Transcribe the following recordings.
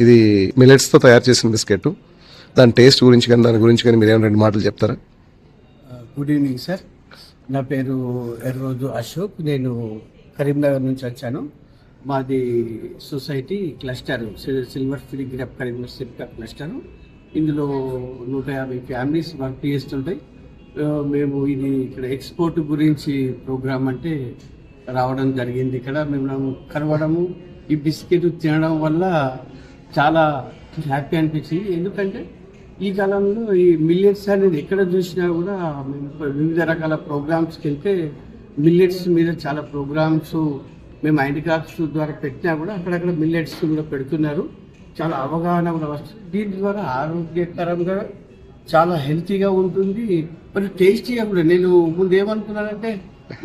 ఇది మిల్లెట్స్తో తయారు చేసిన బిస్కెట్. దాని టేస్ట్ గురించి కానీ దాని గురించి కానీ మీరు ఏమైనా 2 మాటలు చెప్తారా? Good evening sir. నా పేరు ఎర్రోజు అశోక్. నేను కరీంనగర్ నుంచి వచ్చాను. మాది society cluster silver filigree Karimnagar silver cluster. ఇందులో 150 ఫ్యామిలీస్ వర్క్ చేస్తుంటాయి. మేము ఇది ఇక్కడ ఎక్స్పోర్ట్ గురించి ప్రోగ్రామ్ అంటే రావడం జరిగింది. ఇక్కడ మేము కలవడము, ఈ బిస్కెట్ తినడం వల్ల చాలా హ్యాపీ అనిపించింది. ఎందుకంటే ఈ కాలంలో ఈ మిల్లెట్స్ అనేది ఎక్కడ చూసినా కూడా మేము వివిధ రకాల ప్రోగ్రామ్స్కి వెళ్తే మిల్లెట్స్ మీద చాలా ప్రోగ్రామ్స్ మేము ఐడి కార్డ్స్ ద్వారా పెట్టినా కూడా అక్కడక్కడ మిల్లెట్స్ కూడా పెడుతున్నారు. చాలా అవగాహన కూడా వస్తుంది. దీని ద్వారా ఆరోగ్యకరంగా చాలా హెల్తీగా ఉంటుంది, మరి టేస్టీగా కూడా. నేను ముందు ఏమనుకున్నానంటే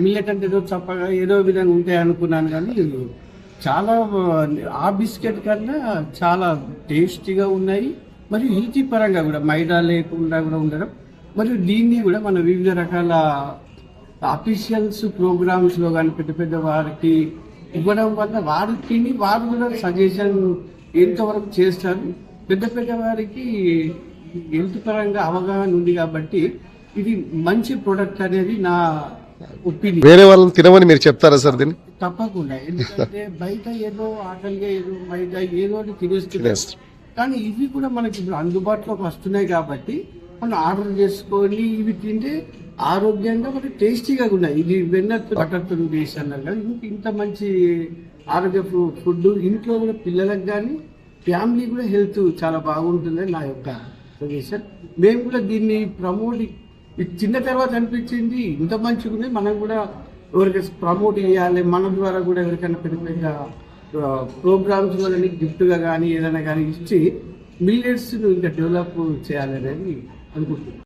మిల్లెట్ అంటే ఏదో చప్పగా ఏదో విధంగా ఉంటాయి అనుకున్నాను, కానీ చాలా ఆ బిస్కెట్ కన్నా చాలా టేస్టీగా ఉన్నాయి. మరియు హెల్తీ పరంగా కూడా మైదా లేకుండా కూడా ఉండడం. మరియు దీన్ని కూడా మన వివిధ రకాల అఫీషియల్స్ ప్రోగ్రామ్స్లో కానీ పెద్ద పెద్ద వారికి ఇవ్వడం వల్ల వారు తిని వారు కూడా సజెషన్ ఎంతవరకు చేస్తారు. పెద్ద పెద్ద వారికి హెల్త్ పరంగా అవగాహన ఉంది కాబట్టి ఇది మంచి ప్రోడక్ట్ అనేది నా ఒపీనియన్. వేరే వాళ్ళని తినమని మీరు చెప్తారా సార్ దీన్ని? తప్పకుండా. ఎందుకంటే బయట ఏదో ఆకలిగా ఏదో మైదా ఏదో తినేస్తున్నారు, కానీ ఇవి కూడా మనకి ఇప్పుడు అందుబాటులోకి వస్తున్నాయి కాబట్టి మనం ఆర్డర్ చేసుకొని ఇవి తింటే ఆరోగ్యంగా మరి టేస్టీగా ఉన్నాయి. ఇది వెన్నతో బటర్తో చేసి అన్నారు కదా, ఇంత మంచి ఆరోగ్య ఫుడ్ ఇంట్లో కూడా పిల్లలకు కానీ ఫ్యామిలీ కూడా హెల్త్ చాలా బాగుంటుందని నా యొక్క సజెషన్. మేము కూడా దీన్ని ప్రమోట్ తిన్న తర్వాత అనిపించింది ఇంత మంచిగా ఉంది, మనం కూడా ఎవరికి ప్రమోట్ చేయాలి, మన ద్వారా కూడా ఎవరికైనా పెద్ద పెద్ద ప్రోగ్రామ్స్ కానీ గిఫ్ట్గా కానీ ఏదైనా కానీ ఇచ్చి మిల్లెట్స్ను ఇంకా డెవలప్ చేయాలనేది అనుకుంటున్నాను.